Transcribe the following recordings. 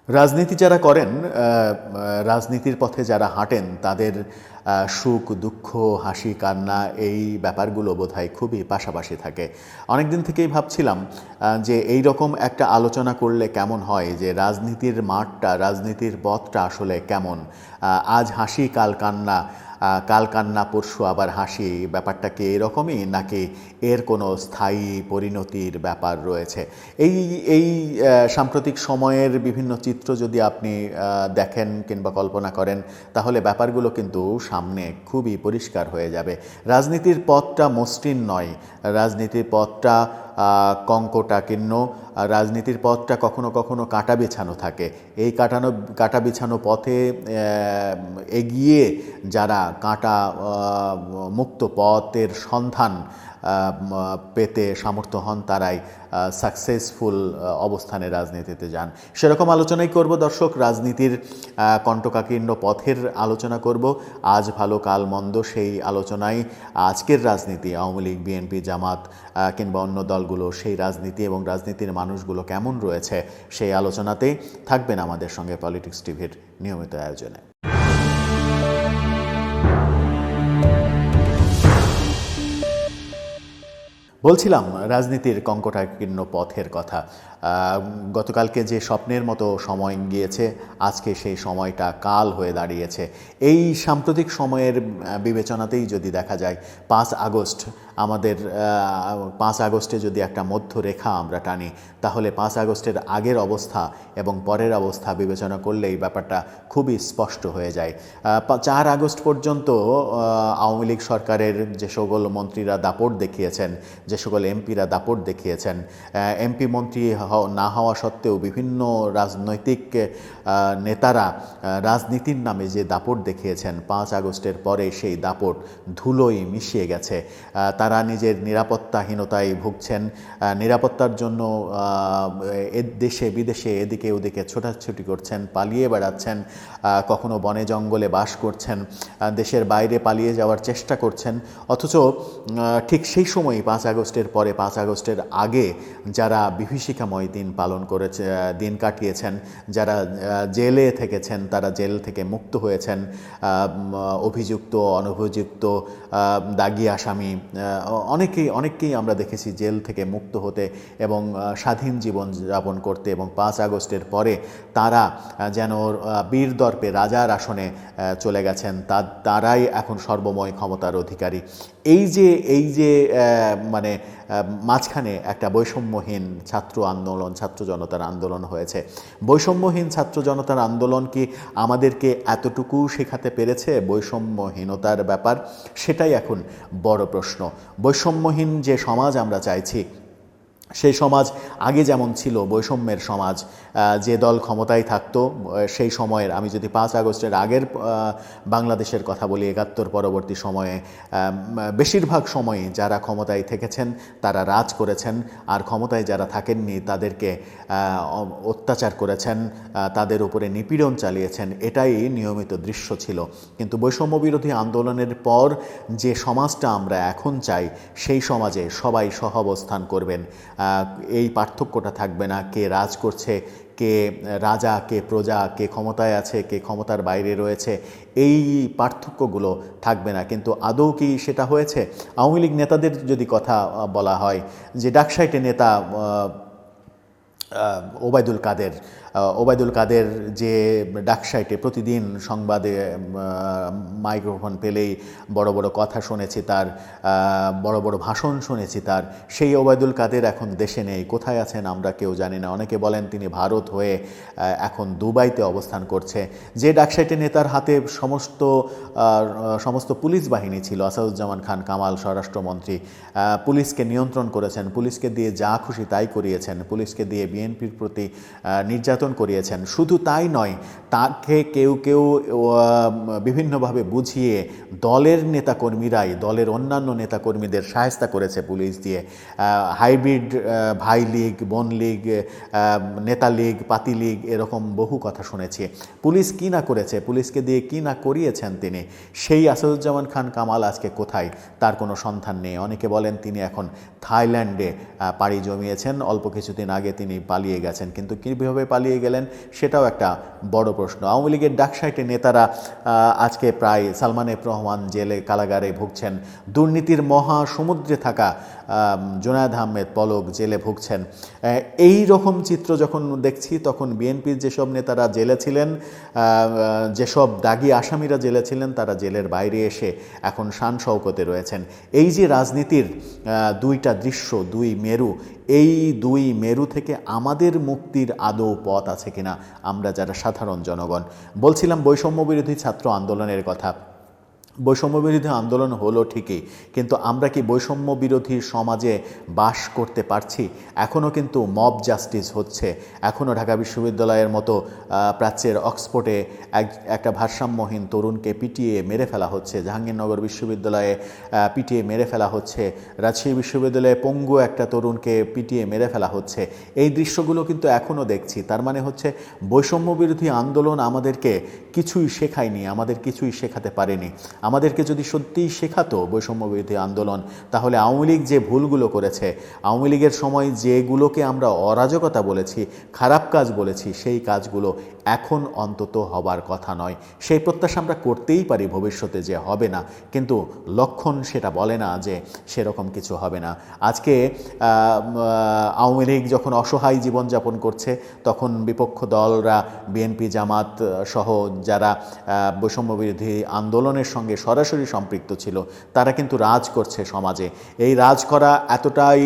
রাজনীতি যারা করেন, রাজনীতির পথে যারা হাঁটেন, তাদের সুখ দুঃখ হাসি কান্না এই ব্যাপারগুলো বোধহয় খুবই পাশাপাশি থাকে। অনেক দিন থেকেই ভাবছিলাম যে এই রকম একটা আলোচনা করলে কেমন হয়, যে রাজনীতির মাঠটা, রাজনীতির পথটা আসলে কেমন। আজ হাসি কাল কান্না, কাল কান্না পরশু আবার হাসি, ব্যাপারটা কি এরকমই, নাকি এর কোনো স্থায়ী পরিণতির ব্যাপার রয়েছে? এই এই সাম্প্রতিক সময়ের বিভিন্ন চিত্র যদি আপনি দেখেন কিংবা কল্পনা করেন, তাহলে ব্যাপারগুলো কিন্তু সামনে খুবই পরিষ্কার হয়ে যাবে। রাজনীতির পথটা মসৃণ নয়, রাজনীতির পথটা কঙ্কটাকীর্ণ, রাজনীতির পথটা কখনো কখনো কাঁটা বিছানো থাকে। এই কাঁটা বিছানো পথে এগিয়ে যারা কাঁটা মুক্ত পথের সন্ধান পেতে সামর্থ্য হন, তারাই সাকসেসফুল অবস্থানে রাজনীতিতে যান। সেরকম আলোচনাই করব দর্শক। রাজনীতির কণ্টকাকীর্ণ পথের আলোচনা করব। আজ ভালো কাল মন্দ, সেই আলোচনায় আজকের রাজনীতি, আওয়ামী লীগ, বিএনপি, জামাত কিংবা অন্য দলগুলো, সেই রাজনীতি এবং রাজনীতির মানুষগুলো কেমন রয়েছে, সেই আলোচনাতেই থাকবেন আমাদের সঙ্গে পলিটিক্স টিভির নিয়মিত আয়োজনে। বলছিলাম রাজনীতির কঙ্কটাকীর্ণ পথের কথা। গতকালকে যে স্বপ্নের মতো সময় গিয়েছে, আজকে সেই সময়টা কাল হয়ে দাঁড়িয়েছে। এই সাম্প্রতিক সময়ের বিবেচনাতেই যদি দেখা যায়, 5 আগস্ট আমাদের 5 আগস্টে যদি একটা মধ্যরেখা আমরা টানি, তাহলে 5 আগস্টের আগের অবস্থা এবং পরের অবস্থা বিবেচনা করলেই ব্যাপারটা খুবই স্পষ্ট হয়ে যায়। 4 আগস্ট পর্যন্ত আওয়ামী লীগ সরকারের যে সকল মন্ত্রীরা দাপট দেখিয়েছেন, যে সকল এমপিরা দাপট দেখিয়েছেন, এমপি মন্ত্রী না হওয়া সত্ত্বেও বিভিন্ন রাজনৈতিক নেতারা রাজনীতির নামে যে দাপট দেখিয়েছেন, 5 আগস্টের পরে সেই দাপট ধুলোয় মিশিয়ে গেছে। তারা নিজের নিরাপত্তাহীনতায় ভুগছেন, নিরাপত্তার জন্য দেশে বিদেশে এদিকে ওদিকে ছোটাছুটি করছেন, পালিয়ে বেড়াচ্ছেন, কখনো বনে জঙ্গলে বাস করছেন, দেশের বাইরে পালিয়ে যাওয়ার চেষ্টা করছেন। অথচ ঠিক সেই সময়ই 5 আগস্টের পরে, 5 আগস্টের আগে যারা বিভীষিকাময় দিন পালন করেছে, দিন কাটিয়েছেন, যারা জেলে থেকেছেন, তারা জেল থেকে মুক্ত হয়েছেন, অভিযুক্ত অনভিযুক্ত দাগী আসামি অনেককেই আমরা দেখেছি জেল থেকে মুক্ত হতে এবং স্বাধীন জীবন যাপন করতে, এবং 5 আগস্টের পরে তারা যেন বীর দর্পে রাজার আসনে চলে গেছেন, তারাই এখন সর্বময় ক্ষমতার অধিকারী। এই যে মানে মাঝখানে একটা বৈষম্যহীন ছাত্র আন্দোলন, ছাত্র জনতার আন্দোলন হয়েছে। বৈষম্যহীন ছাত্র জনতার আন্দোলন কি আমাদেরকে এতটুকু শেখাতে পেরেছে বৈষম্যহীনতার ব্যাপার? সেটাই এখন বড় প্রশ্ন। বৈষম্যহীন যে সমাজ আমরা চাইছি, সেই সমাজ আগে যেমন ছিল বৈষম্যের সমাজ, যে দল ক্ষমতায় থাকতো সেই সময়ের, আমি যদি 5 আগস্টের আগের বাংলাদেশের কথা বলি, 71 পরবর্তী সময়ে বেশিরভাগ সময়ে যারা ক্ষমতায় থেকেছেন তারা রাজ করেছেন, আর ক্ষমতায় যারা থাকেননি তাদেরকে অত্যাচার করেছেন, তাদের উপরে নিপীড়ন চালিয়েছেন, এটাই নিয়মিত দৃশ্য ছিল। কিন্তু বৈষম্য বিরোধী আন্দোলনের পর যে সমাজটা আমরা এখন চাই, সেই সমাজে সবাই সহাবস্থান করবেন। এই পার্থক্যটা থাকবে না, কে রাজ করছে, কে রাজা, কে প্রজা, কে ক্ষমতায় আছে, কে ক্ষমতার বাইরে রয়েছে, এই পার্থক্যগুলো থাকবে না। কিন্তু আদৌ কি সেটা হয়েছে? আওয়ামী লীগ নেতাদের যদি কথা বলা হয়, যে ডাকসাইটে নেতা ওবায়দুল কাদের যে ডাকসাইটে প্রতিদিন সংবাদে মাইক্রোফোন পেলেই বড় বড় কথা শুনেছি তার, বড় বড় ভাষণ শুনেছি তার, সেই ওবায়দুল কাদের এখন দেশে নেই। কোথায় আছেন আমরা কেউ জানি না। অনেকে বলেন তিনি ভারত হয়ে এখন দুবাইতে অবস্থান করছে। যে ডাকসাইটে নেতার হাতে সমস্ত পুলিশ বাহিনী ছিল, আসাদুজ্জামান খান কামাল স্বরাষ্ট্রমন্ত্রী, পুলিশকে নিয়ন্ত্রণ করেছেন, পুলিশকে দিয়ে যা খুশি তাই করিয়েছেন, পুলিশকে দিয়ে বিএনপির প্রতি নির্যাতন করিয়েছেন। শুধু তাই নয়, তাকে কেউ কেউ বিভিন্নভাবে বুঝিয়ে দলের নেতাকর্মীরাই দলের অন্যান্য নেতাকর্মীদের শায়েস্তা করেছে পুলিশ দিয়ে। হাইব্রিড ভাই লীগ, বোন লীগ, নেতা লীগ, পাতি লীগ, এরকম বহু কথা শুনেছি। পুলিশ কী না করেছে, পুলিশকে দিয়ে কী না করিয়েছেন তিনি, সেই আসাদুজ্জামান খান কামাল আজকে কোথায়, তার কোনো সন্ধান নেই। অনেকে বলেন তিনি এখন থাইল্যান্ডে পাড়ি জমিয়েছেন, অল্প কিছুদিন আগে তিনি পালিয়ে গেছেন, কিন্তু কীভাবে পালিয়ে গেলেন সেটাও একটা বড় প্রশ্ন। আওয়ামী লীগের ডাকসাইটে নেতারা আজকে প্রায় সালমান এফ রহমান জেলে কারাগারে ভুগছেন, দুর্নীতির মহা সমুদ্রে থাকা জুনায়েদ আহমেদ পলক জেলে ভুগছেন। এই রকম চিত্র যখন দেখছি তখন বিএনপির যেসব নেতারা জেলে ছিলেন, যেসব দাগী আসামিরা জেলে ছিলেন, তারা জেলের বাইরে এসে এখন শান শওকতে রয়েছেন। এই যে রাজনীতির দুইটা দৃশ্য, দুই মেরু, এই দুই মেরু থেকে আমাদের মুক্তির আদৌ পথ আছে কিনা আমরা যারা সাধারণ জনগণ। বলছিলাম বৈষম্য বিরোধী ছাত্র আন্দোলনের কথা। বৈষম্য বিরোধী আন্দোলন হলো ঠিকই, কিন্তু আমরা কি বৈষম্য বিরোধী সমাজে বাস করতে পারছি? এখনও কিন্তু মব জাস্টিস হচ্ছে। এখনও ঢাকা বিশ্ববিদ্যালয়ের মতো প্রাচ্যের অক্সফোর্ডে একটা ভারসাম্যহীন তরুণকে পিটিয়ে মেরে ফেলা হচ্ছে, জাহাঙ্গীরনগর বিশ্ববিদ্যালয়ে পিটিয়ে মেরে ফেলা হচ্ছে, রাজশাহী বিশ্ববিদ্যালয়ে পঙ্গু একটা তরুণকে পিটিয়ে মেরে ফেলা হচ্ছে। এই দৃশ্যগুলো কিন্তু এখনও দেখছি। তার মানে হচ্ছে বৈষম্য বিরোধী আন্দোলন আমাদেরকে কিছুই শেখায়নি, আমাদের কিছুই শেখাতে পারেনি। আমাদেরকে যদি সত্যিই শেখাতো বৈষম্য বিরোধী আন্দোলন, তাহলে আওয়ামী লীগ যে ভুলগুলো করেছে, আওয়ামী লীগের সময় যেগুলোকে আমরা অরাজকতা বলেছি, খারাপ কাজ বলেছি, সেই কাজগুলো এখন অন্তত হবার কথা নয়। সেই প্রত্যাশা আমরা করতেই পারি ভবিষ্যতে যে হবে না, কিন্তু লক্ষণ সেটা বলে না যে সেরকম কিছু হবে না। আজকে আওয়ামী লীগ যখন অসহায় জীবনযাপন করছে, তখন বিপক্ষ দলরা বিএনপি, জামাত সহ যারা বৈষম্য বিরোধী আন্দোলনের সঙ্গে সরাসরি সম্পৃক্ত ছিল, তারা কিন্তু রাজ করছে সমাজে। এই রাজ করা এতটাই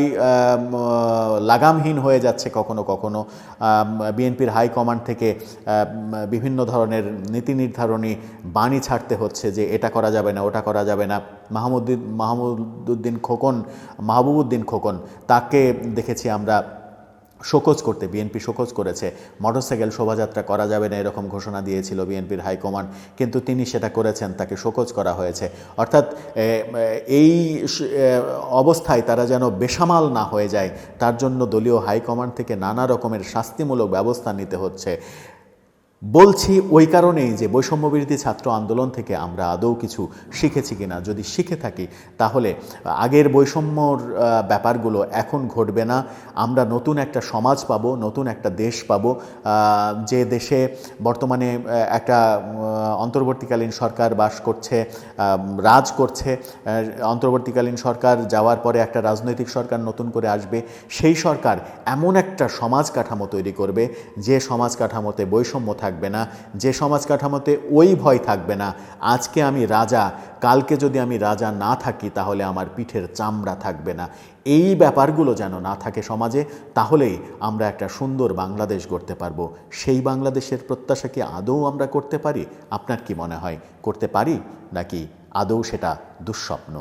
লাগামহীন হয়ে যাচ্ছে, কখনো কখনো বিএনপির হাইকমান্ড থেকে বিভিন্ন ধরনের নীতি নির্ধারণী বাণী ছাড়তে হচ্ছে যে এটা করা যাবে না, ওটা করা যাবে না। মাহবুবউদ্দিন খোকন তাকে দেখেছি আমরা শোকজ করতে, বিএনপি শোকজ করেছে। মোটরসাইকেল শোভাযাত্রা করা যাবে না এরকম ঘোষণা দিয়েছিল বিএনপির হাইকমান্ড, কিন্তু তিনি সেটা করেছেন, তাকে শোকজ করা হয়েছে। অর্থাৎ এই অবস্থায় তারা যেন বেসামাল না হয়ে যায়, তার জন্য দলীয় হাইকমান্ড থেকে নানা রকমের শাস্তিমূলক ব্যবস্থা নিতে হচ্ছে। বলছি ওই কারণেই যে বৈষম্য বিরোধী ছাত্র আন্দোলন থেকে আমরা আদৌ কিছু শিখেছি কিনা। যদি শিখে থাকি তাহলে আগের বৈষম্যর ব্যাপারগুলো এখন ঘটবে না। আমরা নতুন একটা সমাজ পাব, নতুন একটা দেশ পাব, যে দেশে বর্তমানে একটা অন্তর্বর্তীকালীন সরকার বাস করছে, রাজ করছে। অন্তর্বর্তীকালীন সরকার যাওয়ার পরে একটা রাজনৈতিক সরকার নতুন করে আসবে। সেই সরকার এমন একটা সমাজ কাঠামো তৈরি করবে যে সমাজ কাঠামোতে বৈষম্য থাকবে না, যে সমাজ কাঠামোতে ওই ভয় থাকবে না আজকে আমি রাজা, কালকে যদি আমি রাজা না থাকি তাহলে আমার পিঠের চামড়া থাকবে না। এই ব্যাপারগুলো যেন না থাকে সমাজে, তাহলেই আমরা একটা সুন্দর বাংলাদেশ গড়তে পারবো। সেই বাংলাদেশের প্রত্যাশা কি আদৌ আমরা করতে পারি? আপনার কি মনে হয়, করতে পারি নাকি আদৌ সেটা দুঃস্বপ্ন?